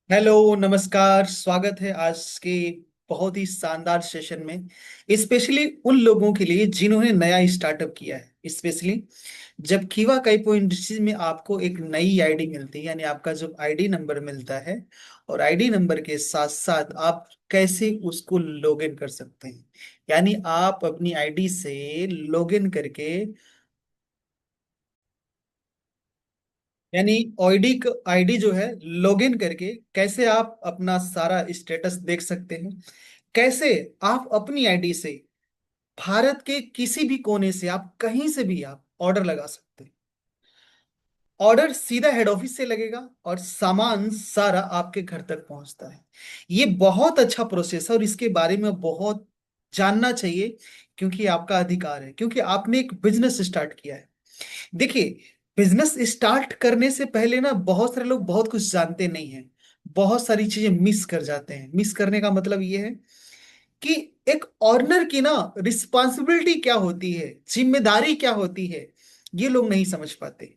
Hello, नमस्कार। स्वागत है आज के बहुत ही शानदार सेशन में। स्पेशली उन लोगों के लिए जिन्होंने नया स्टार्टअप किया है। स्पेशली जब कीवा काइपो इंडस्ट्रीज में आपको एक नई आईडी मिलती है, यानी आपका जो आईडी नंबर मिलता है, और आईडी नंबर के साथ साथ आप कैसे उसको लॉगिन कर सकते हैं। यानी आप अपनी आईडी से लॉगिन करके, यानी आईडी जो है लॉगिन करके कैसे आप अपना सारा स्टेटस देख सकते हैं। कैसे आप अपनी आईडी से भारत के किसी भी कोने से, आप कहीं से भी आप ऑर्डर लगा सकते हैं। ऑर्डर सीधा हेड ऑफिस से लगेगा और सामान सारा आपके घर तक पहुंचता है। ये बहुत अच्छा प्रोसेस है और इसके बारे में बहुत जानना चाहिए, क्योंकि आपका अधिकार है, क्योंकि आपने एक बिजनेस स्टार्ट किया है। देखिए, बिजनेस स्टार्ट करने से पहले ना बहुत सारे लोग बहुत कुछ जानते नहीं हैं। बहुत सारी चीजें मिस कर जाते हैं। मिस करने का मतलब ये है कि एक ऑनर की ना रिस्पॉन्सिबिलिटी क्या होती है, जिम्मेदारी क्या होती है, ये लोग नहीं समझ पाते।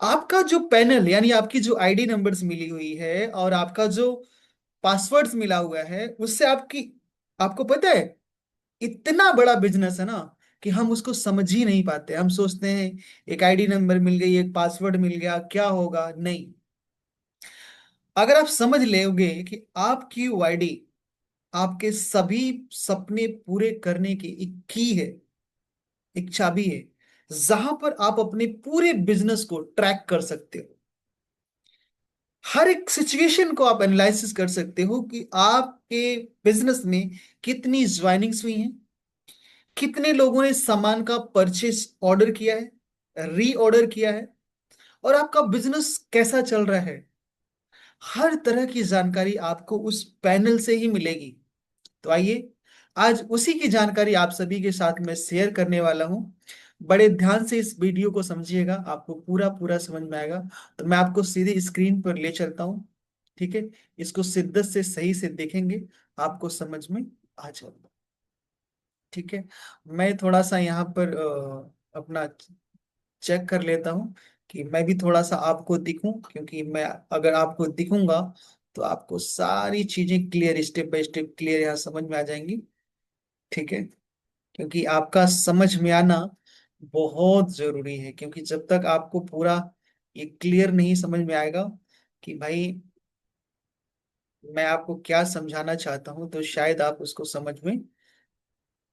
आपका जो पैनल, यानी आपकी जो आईडी नंबर्स मिली हुई है और आपका जो पासवर्ड्स मिला हुआ है, उससे आपको पता है, इतना बड़ा बिजनेस है ना कि हम उसको समझ ही नहीं पाते। हम सोचते हैं एक आईडी नंबर मिल गई, एक पासवर्ड मिल गया, क्या होगा। नहीं, अगर आप समझ लोगे कि आपकी आईडी आपके सभी सपने पूरे करने की एक की है, एक चाबी है, जहां पर आप अपने पूरे बिजनेस को ट्रैक कर सकते हो। हर एक सिचुएशन को आप एनालिसिस कर सकते हो कि आपके बिजनेस में कितनी ज्वाइनिंग्स हुई हैं, कितने लोगों ने सामान का परचेस ऑर्डर किया है, री ऑर्डर किया है, और आपका बिजनेस कैसा चल रहा है। हर तरह की जानकारी आपको उस पैनल से ही मिलेगी। तो आइए, आज उसी की जानकारी आप सभी के साथ मैं शेयर करने वाला हूं। बड़े ध्यान से इस वीडियो को समझिएगा, आपको पूरा पूरा समझ में आएगा। तो मैं आपको सीधे स्क्रीन पर ले चलता हूं। ठीक है, इसको शिद्दत से सही से देखेंगे, आपको समझ में आ जाएगा। ठीक है, मैं थोड़ा सा यहाँ पर अपना चेक कर लेता हूँ कि मैं भी थोड़ा सा आपको दिखूं, क्योंकि मैं अगर आपको दिखूंगा तो आपको सारी चीजें clear, step by step clear यहाँ समझ में आ जाएंगी। ठीक है, क्योंकि आपका समझ में आना बहुत जरूरी है, क्योंकि जब तक आपको पूरा ये क्लियर नहीं समझ में आएगा कि भाई मैं आपको क्या समझाना चाहता हूँ, तो शायद आप उसको समझ में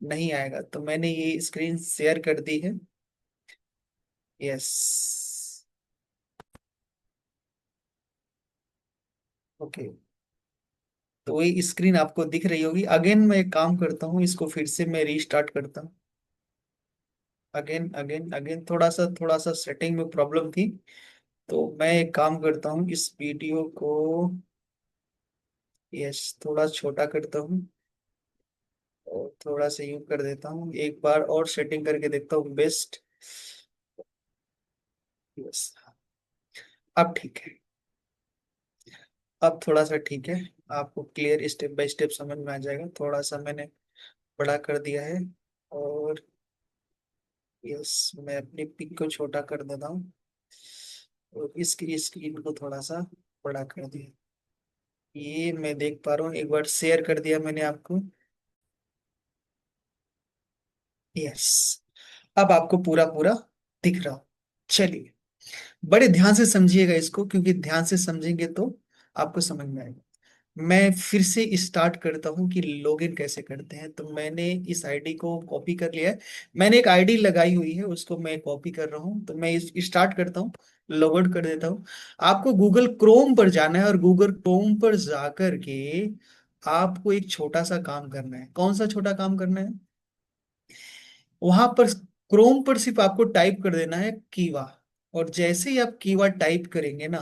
नहीं आएगा। तो मैंने ये स्क्रीन शेयर कर दी है। यस। ओके, तो ये स्क्रीन आपको दिख रही होगी। अगेन मैं एक काम करता हूँ, इसको फिर से मैं रीस्टार्ट करता हूँ। अगेन अगेन अगेन, थोड़ा सा सेटिंग में प्रॉब्लम थी। तो मैं एक काम करता हूँ, इस वीडियो को यस थोड़ा छोटा करता हूँ और थोड़ा सा यूं कर देता हूँ। एक बार और सेटिंग करके देखता हूँ बेस्ट। यस, अब ठीक है। अब थोड़ा सा ठीक है, आपको क्लियर स्टेप बाय स्टेप समझ में आ जाएगा। थोड़ा सा मैंने बड़ा कर दिया है। और यस, मैं अपनी पिक को छोटा कर देता हूँ और इसकी स्क्रीन को थोड़ा सा बड़ा कर दिया। ये मैं देख पा रहा हूँ, एक बार शेयर कर दिया मैंने आपको। यस, अब आपको पूरा पूरा दिख रहा हो। चलिए, बड़े ध्यान से समझिएगा इसको, क्योंकि ध्यान से समझेंगे तो आपको समझ में आएगा। मैं फिर से स्टार्ट करता हूं कि लॉगिन कैसे करते हैं। तो मैंने इस आईडी को कॉपी कर लिया है। मैंने एक आईडी लगाई हुई है, उसको मैं कॉपी कर रहा हूं। तो मैं स्टार्ट करता हूं, लॉग आउट कर देता हूं। आपको गूगल क्रोम पर जाना है और गूगल क्रोम पर जाकर के आपको एक छोटा सा काम करना है। कौन सा छोटा काम करना है? वहां पर क्रोम पर सिर्फ आपको टाइप कर देना है कीवा। और जैसे ही आप कीवा टाइप करेंगे ना,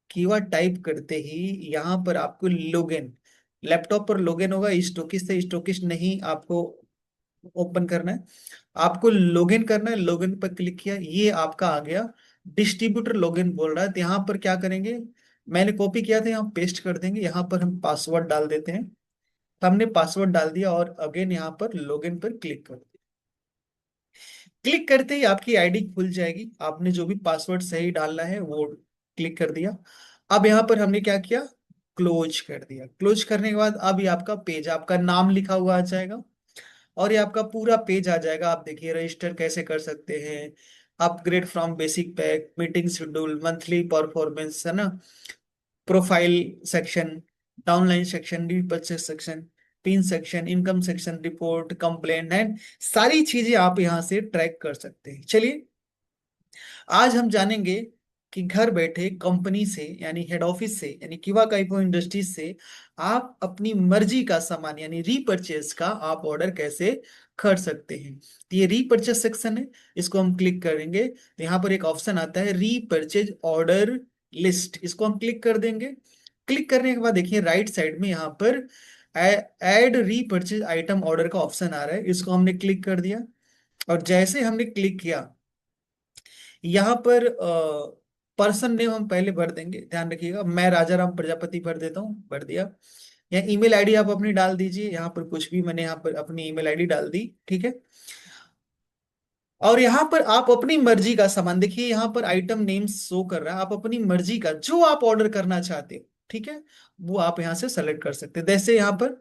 कीवर्ड टाइप करते ही यहाँ पर आपको लॉगिन, लैपटॉप पर लॉगिन होगा, स्टोकिस्ट से स्टोकिस्ट नहीं आपको ओपन करना है, आपको लॉगिन करना है। लॉगिन पर क्लिक किया, ये आपका आ गया डिस्ट्रीब्यूटर लॉगिन बोल रहा है। तो यहाँ पर क्या करेंगे, मैंने कॉपी किया था, यहाँ पेस्ट कर देंगे। यहाँ पर हम पासवर्ड डाल देते हैं। तो हमने पासवर्ड डाल दिया और अगेन यहाँ पर लॉगिन पर क्लिक कर दिया। क्लिक करते ही आपकी आईडी खुल जाएगी। आपने जो भी पासवर्ड सही डालना है वो क्लिक कर दिया। अब यहाँ पर हमने क्या किया, क्लोज कर दिया। क्लोज करने के बाद अब ये आपका पेज, आपका नाम लिखा हुआ आ जाएगा और ये आपका पूरा पेज आ जाएगा। आप देखिए रजिस्टर कैसे कर सकते हैं, upgrade from basic pack, meeting schedule, monthly performance, है ना, profile section, downline section, repurchase section, pin section, income section, report, complaint and सारी चीजें आप यहाँ से ट्रैक कर सकते हैं। चलिए आज हम जानेंगे कि घर बैठे कंपनी से यानी हेड ऑफिस से यानी किवा काइपो इंडस्ट्रीज से आप अपनी मर्जी का सामान यानी रीपर्चेस का आप ऑर्डर कैसे कर सकते हैं। तो ये रीपर्चेस सेक्शन है, इसको हम क्लिक करेंगे तो यहाँ पर एक ऑप्शन आता है रीपर्चेज ऑर्डर लिस्ट, इसको हम क्लिक कर देंगे। क्लिक करने के बाद देखिए राइट साइड में यहाँ पर ऐड रीपर्चेज आइटम ऑर्डर का ऑप्शन आ रहा है, इसको हमने क्लिक कर दिया। और जैसे हमने क्लिक किया यहाँ पर पर्सन नेम हम पहले भर देंगे, ध्यान रखिएगा, मैं राजा राम प्रजापति भर देता हूँ, भर दिया। या ईमेल आईडी आप अपनी डाल दीजिए, यहाँ पर कुछ भी मैंने यहाँ पर अपनी ईमेल आईडी डाल दी, ठीक है। और यहाँ पर आप अपनी मर्जी का सामान देखिए, यहाँ पर आइटम नेम शो कर रहा है, आप अपनी मर्जी का जो आप ऑर्डर करना चाहते हो, ठीक है, वो आप यहाँ से सेलेक्ट कर सकते हैं। जैसे यहाँ पर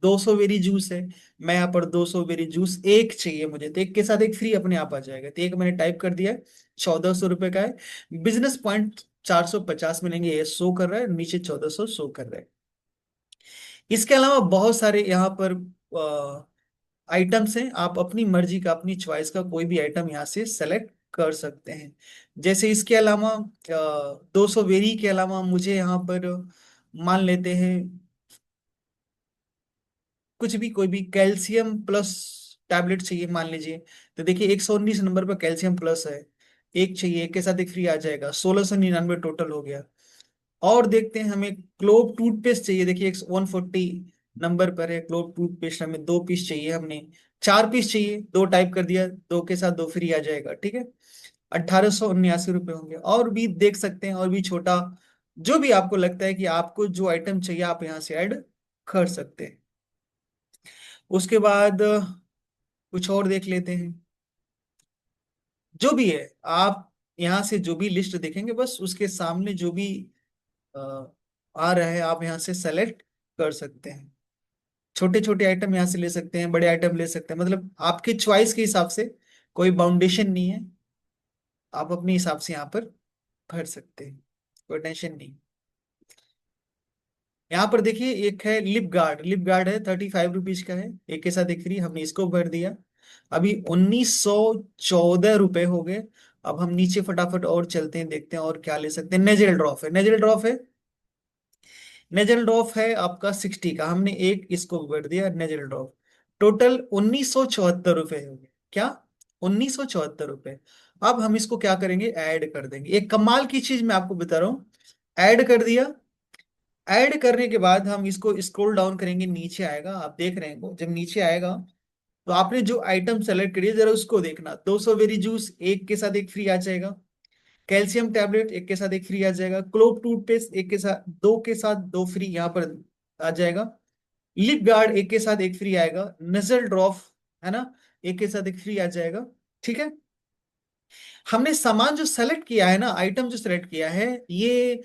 200 वेरी जूस है, मैं यहाँ पर 200 वेरी जूस एक चाहिए मुझे, तो एक के साथ एक फ्री अपने आप आ जाएगा, तो एक मैंने टाइप कर दिया है, 1400 रुपए का है। बिजनेस पॉइंट 450 मिलेंगे, ये शो कर रहा है, नीचे 1400 शो कर रहा है। इसके अलावा बहुत सारे यहाँ पर आइटम्स हैं, आप अपनी मर्जी का अपनी चॉइस का कोई भी आइटम यहाँ से सेलेक्ट कर सकते हैं। जैसे इसके अलावा 200 वेरी के अलावा मुझे यहाँ पर मान लेते हैं कुछ भी, कोई भी कैल्शियम प्लस टैबलेट चाहिए मान लीजिए, तो देखिए 119 नंबर पर कैल्शियम प्लस है, एक चाहिए, एक के साथ एक फ्री आ जाएगा, 1699 टोटल हो गया। और देखते हैं हमें क्लोव टूथपेस्ट चाहिए, देखिए 140 नंबर पर है क्लोव टूथपेस्ट, हमें 2 पीस चाहिए, हमने 4 पीस चाहिए, दो टाइप कर दिया, दो के साथ दो फ्री आ जाएगा, ठीक है। 1879 रुपये होंगे। और भी देख सकते हैं, और भी छोटा जो भी आपको लगता है कि आपको जो आइटम चाहिए आप यहाँ से ऐड कर सकते हैं। उसके बाद कुछ और देख लेते हैं, जो भी है आप यहाँ से जो भी लिस्ट देखेंगे बस उसके सामने जो भी अ, आ रहा है आप यहाँ से सेलेक्ट कर सकते हैं। छोटे छोटे आइटम यहाँ से ले सकते हैं, बड़े आइटम ले सकते हैं, मतलब आपके चॉइस के हिसाब से, कोई बाउंडेशन नहीं है, आप अपने हिसाब से यहाँ पर भर सकते हैं, कोई टेंशन नहीं। यहाँ पर देखिए एक है लिप गार्ड, लिप गार्ड है 35 रुपीज का है, एक के साथ एक फ्री, हमने इसको भर दिया। अभी 1914 रुपए हो गए। अब हम नीचे फटाफट और चलते हैं, देखते हैं और क्या ले सकते हैं। नेजल ड्रॉप है, नेजल ड्रॉप है, नेजल ड्रॉप है आपका 60 का, हमने एक इसको भर दिया नेजल ड्रॉप। टोटल 1974 रुपए हो गए, क्या, 1974 रुपए। अब हम इसको क्या करेंगे, ऐड कर देंगे। एक कमाल की चीज मैं आपको बता रहा हूँ, ऐड कर दिया। ऐड करने के बाद हम इसको स्क्रॉल डाउन करेंगे, नीचे आएगा, आप देख रहे हैं, जब नीचे आएगा तो आपने जो आइटम सेलेक्ट करी है जरा उसको देखना, 200 वेरी जूस एक के साथ एक फ्री आ जाएगा, कैल्शियम टैबलेट एक के साथ एक फ्री आ जाएगा, क्लोव टूथपेस्ट एक के साथ दो, के साथ दो फ्री यहाँ पर आ जाएगा, लिप गार्ड एक के साथ एक फ्री आएगा, नजल ड्रॉप, है ना, एक के साथ एक फ्री आ जाएगा, ठीक है। हमने सामान जो सेलेक्ट किया है ना, आइटम जो सेलेक्ट किया है, ये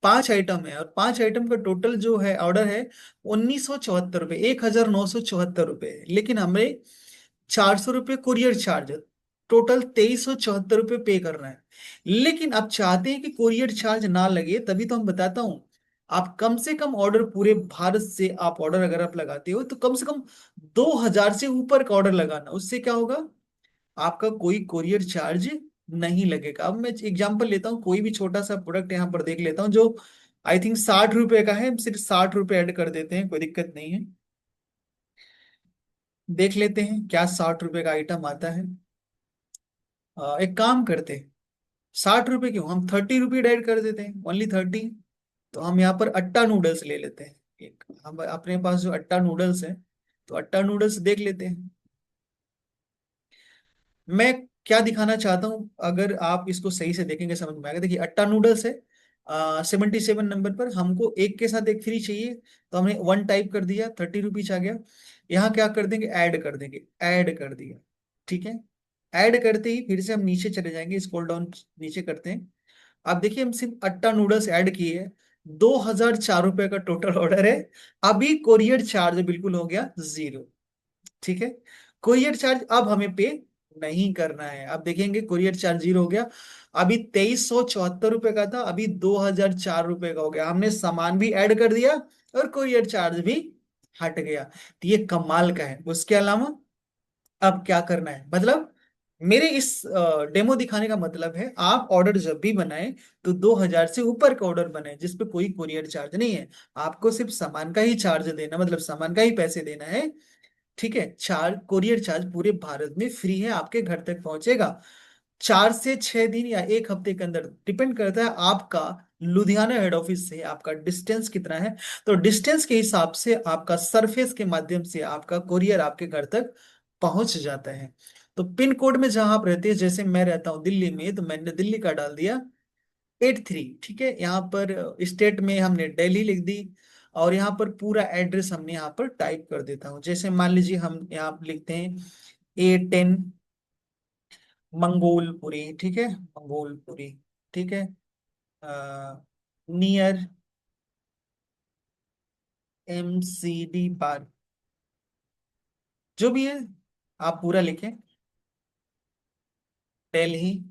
5 आइटम है, और 5 आइटम का टोटल जो है ऑर्डर है 1974 रुपये, 1974 रुपये, लेकिन हमें 400 रुपये कुरियर चार्ज, टोटल 2374 रुपये पे करना है। लेकिन आप चाहते हैं कि कुरियर चार्ज ना लगे, तभी तो हम बताता हूँ, आप कम से कम ऑर्डर पूरे भारत से आप ऑर्डर अगर आप लगाते हो तो कम से कम 2000 से ऊपर का ऑर्डर लगाना, उससे क्या होगा, आपका कोई कोरियर चार्ज नहीं लगेगा। अब मैं एग्जांपल लेता हूँ, कोई भी छोटा सा प्रोडक्ट यहाँ पर देख लेता हूँ जो आई थिंक 60 रुपए का है, हम सिर्फ 60 रुपए ऐड कर देते हैं, कोई दिक्कत नहीं है। देख लेते हैं क्या 60 रुपए का आइटम आता है। एक काम करते हैं, 60 रुपए क्यों, हम 30 रुपये ऐड कर देते हैं, ओनली 30। तो हम यहाँ पर अट्टा नूडल्स ले लेते हैं, एक हम अपने पास जो अट्टा नूडल्स है, तो अट्टा नूडल्स देख लेते हैं। मैं क्या दिखाना चाहता हूँ, अगर आप इसको सही से देखेंगे समझ में आएगा। देखिए अट्टा नूडल्स है 77 नंबर पर, हमको एक के साथ एक फ्री चाहिए, तो हमने वन टाइप कर दिया, 30 रुपीज आ गया। यहाँ क्या कर देंगे, ऐड कर देंगे, ऐड कर दिया, ठीक है। ऐड करते ही फिर से हम नीचे चले जाएंगे, स्क्रॉल डाउन नीचे करते हैं। आप देखिए हम सिर्फ अट्टा नूडल्स ऐड किए हैं, 2004 रुपए का टोटल ऑर्डर है। अभी कोरियर चार्ज बिल्कुल हो गया 0। ठीक है, कोरियर चार्ज अब हमें पे नहीं करना है। अब देखेंगे कोरियर चार्ज 0 हो गया। अभी 2374 रुपए का था, अभी 2004 रुपए का हो गया। हमने सामान भी ऐड कर दिया और कोरियर चार्ज भी हट गया। तो ये कमाल का है। उसके अलावा अब क्या करना है, मतलब मेरे इस डेमो दिखाने का मतलब है, आप ऑर्डर जब भी बनाए तो 2000 से ऊपर का ऑर्डर बनाए जिसपे कोई कोरियर चार्ज नहीं है। आपको सिर्फ सामान का ही चार्ज देना, मतलब सामान का ही पैसे देना है। ठीक है, चार्ज, कोरियर चार्ज पूरे भारत में फ्री है, आपके घर तक पहुंचेगा 4 से 6 दिन या एक हफ्ते के अंदर। डिपेंड करता है आपका लुधियाना हेड ऑफिस से आपका डिस्टेंस कितना है। तो डिस्टेंस के हिसाब से आपका सरफेस के माध्यम से आपका कोरियर आपके घर तक पहुंच जाता है। तो पिन कोड में जहां आप रहते हैं, जैसे मैं रहता हूँ दिल्ली में, तो मैंने दिल्ली का डाल दिया 83। ठीक है, यहाँ पर स्टेट में हमने दिल्ली लिख दी, और यहाँ पर पूरा एड्रेस हमने यहाँ पर टाइप कर देता हूँ। जैसे मान लीजिए हम यहाँ लिखते हैं A10 मंगोलपुरी। ठीक है, मंगोलपुरी। ठीक है, नियर MCD पार्क, जो भी है आप पूरा लिखें। दिल्ली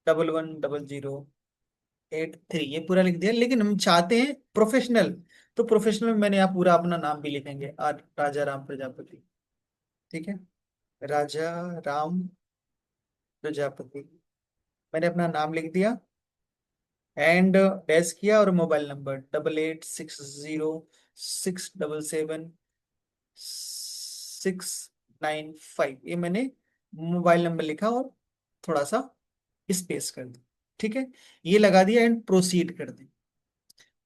110083, ये पूरा लिख दिया। लेकिन हम चाहते हैं प्रोफेशनल, तो प्रोफेशनल में मैंने यहाँ पूरा अपना नाम भी लिखेंगे, आर राजा राम प्रजापति। ठीक है, राजा राम प्रजापति, मैंने अपना नाम लिख दिया एंड डैश किया, और मोबाइल नंबर 8860 677 695, ये मैंने मोबाइल नंबर लिखा और थोड़ा सा स्पेस कर दी। ठीक है, ये लगा दिया एंड प्रोसीड कर दी।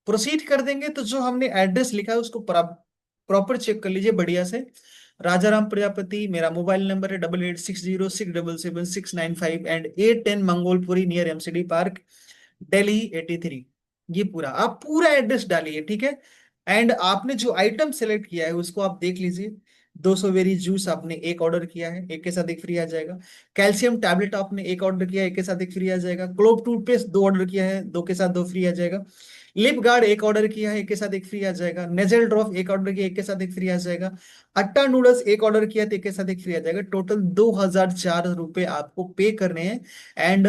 प्रोसीड कर देंगे तो जो हमने एड्रेस लिखा है उसको प्रॉपर चेक कर लीजिए बढ़िया से। राजा राम प्रजापति, मेरा मोबाइल नंबर है 8860 677 695 and A10 Mangolpuri near MCD park, Delhi 83। ये पूरा आप पूरा एड्रेस डालिए। ठीक है, एंड आपने जो आइटम सेलेक्ट किया है उसको आप देख लीजिए। 200 वेरी जूस आपने एक ऑर्डर किया है, एक के साथ एक फ्री आ जाएगा। कैल्शियम टैबलेट आपने एक ऑर्डर किया है, एक के साथ एक फ्री आ जाएगा। क्लोव टूथपेस्ट दो ऑर्डर किया है, दो के साथ दो फ्री आ जाएगा। लिप गार्ड एक ऑर्डर किया है, एक के साथ एक फ्री आ जाएगा। नेजल ड्रॉप एक ऑर्डर किया, एक के साथ एक फ्री आ जाएगा। अट्टा नूडल्स एक ऑर्डर किया तो एक के साथ एक फ्री आ जाएगा। टोटल 2004 रुपए आपको पे करने हैं। एंड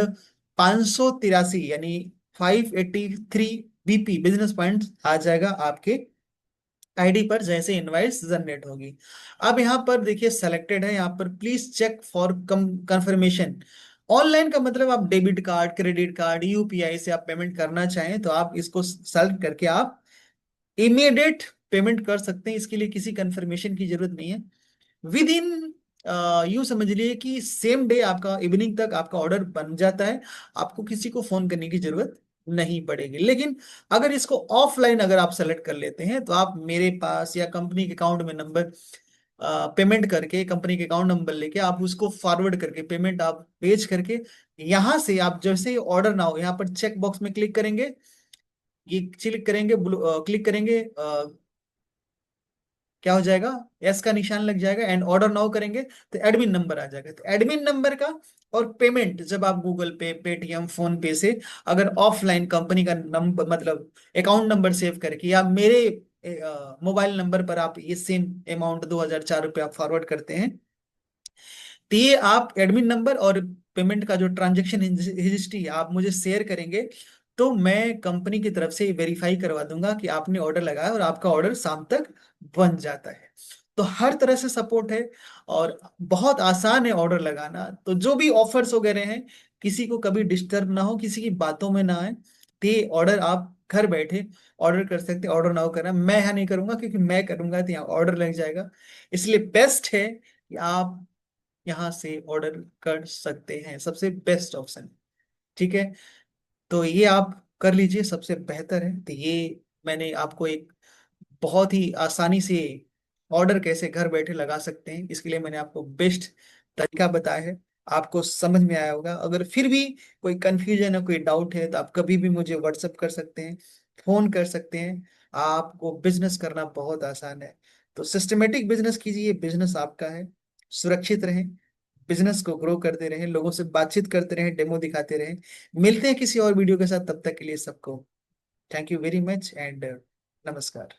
583 यानी 583 BP बिजनेस पॉइंट आ जाएगा आपके आईडी पर जैसे इनवाइस जनरेट होगी। अब यहाँ पर देखिए सेलेक्टेड है, यहाँ पर please check for confirmation. Online का मतलब आप debit card, credit card, UPI से आप पेमेंट करना चाहें तो आप इसको सेलेक्ट करके आप इमीडिएट पेमेंट कर सकते हैं। इसके लिए किसी कंफर्मेशन की जरूरत नहीं है। विद इन यूं समझ लिए कि सेम डे आपका इवनिंग तक आपका ऑर्डर बन जाता है। आपको किसी को फोन करने की जरूरत नहीं पड़ेगी। लेकिन अगर इसको ऑफलाइन अगर आप सेलेक्ट कर लेते हैं तो आप मेरे पास या कंपनी के अकाउंट में नंबर पेमेंट करके, कंपनी के अकाउंट नंबर लेके आप उसको फॉरवर्ड करके पेमेंट आप पेज करके, यहाँ से आप जैसे ही ऑर्डर ना हो यहाँ पर चेक बॉक्स में क्लिक करेंगे, ये क्लिक करेंगे, क्लिक करेंगे, क्या हो जाएगा, एस का निशान लग जाएगा एंड ऑर्डर नाउ करेंगे तो एडमिन नंबर आ जाएगा। तो एडमिन नंबर का और पेमेंट जब आप गूगल पे, पेटीएम, फोन पे से अगर ऑफलाइन कंपनी का नंबर मतलब अकाउंट नंबर सेव करके या मेरे मोबाइल नंबर पर आप ये सेम अमाउंट 2004 रुपये आप फॉरवर्ड करते हैं, तो ये आप एडमिन नंबर और पेमेंट का जो ट्रांजैक्शन हिस्ट्री आप मुझे शेयर करेंगे, तो मैं कंपनी की तरफ से वेरीफाई करवा दूंगा कि आपने ऑर्डर लगाया और आपका ऑर्डर शाम तक बन जाता है। तो हर तरह से सपोर्ट है और बहुत आसान है ऑर्डर लगाना। तो जो भी ऑफर्स वगैरह हैं, किसी को कभी डिस्टर्ब ना हो, किसी की बातों में ना आए, तो ये ऑर्डर आप घर बैठे ऑर्डर कर सकते हैं। ऑर्डर ना हो करना, मैं यहाँ नहीं करूंगा क्योंकि मैं करूंगा तो यहाँ ऑर्डर लग जाएगा। इसलिए बेस्ट है कि आप यहाँ से ऑर्डर कर सकते हैं, सबसे बेस्ट ऑप्शन। ठीक है, तो ये आप कर लीजिए, सबसे बेहतर है। तो ये मैंने आपको एक बहुत ही आसानी से ऑर्डर कैसे घर बैठे लगा सकते हैं, इसके लिए मैंने आपको बेस्ट तरीका बताया है। आपको समझ में आया होगा। अगर फिर भी कोई कंफ्यूजन है, कोई डाउट है, तो आप कभी भी मुझे व्हाट्सअप कर सकते हैं, फोन कर सकते हैं। आपको बिजनेस करना बहुत आसान है। तो सिस्टमेटिक बिजनेस कीजिए, बिजनेस आपका है। सुरक्षित रहें, बिजनेस को ग्रो करते रहें, लोगों से बातचीत करते रहें, डेमो दिखाते रहें। मिलते हैं किसी और वीडियो के साथ, तब तक के लिए सबको thank you very much and नमस्कार।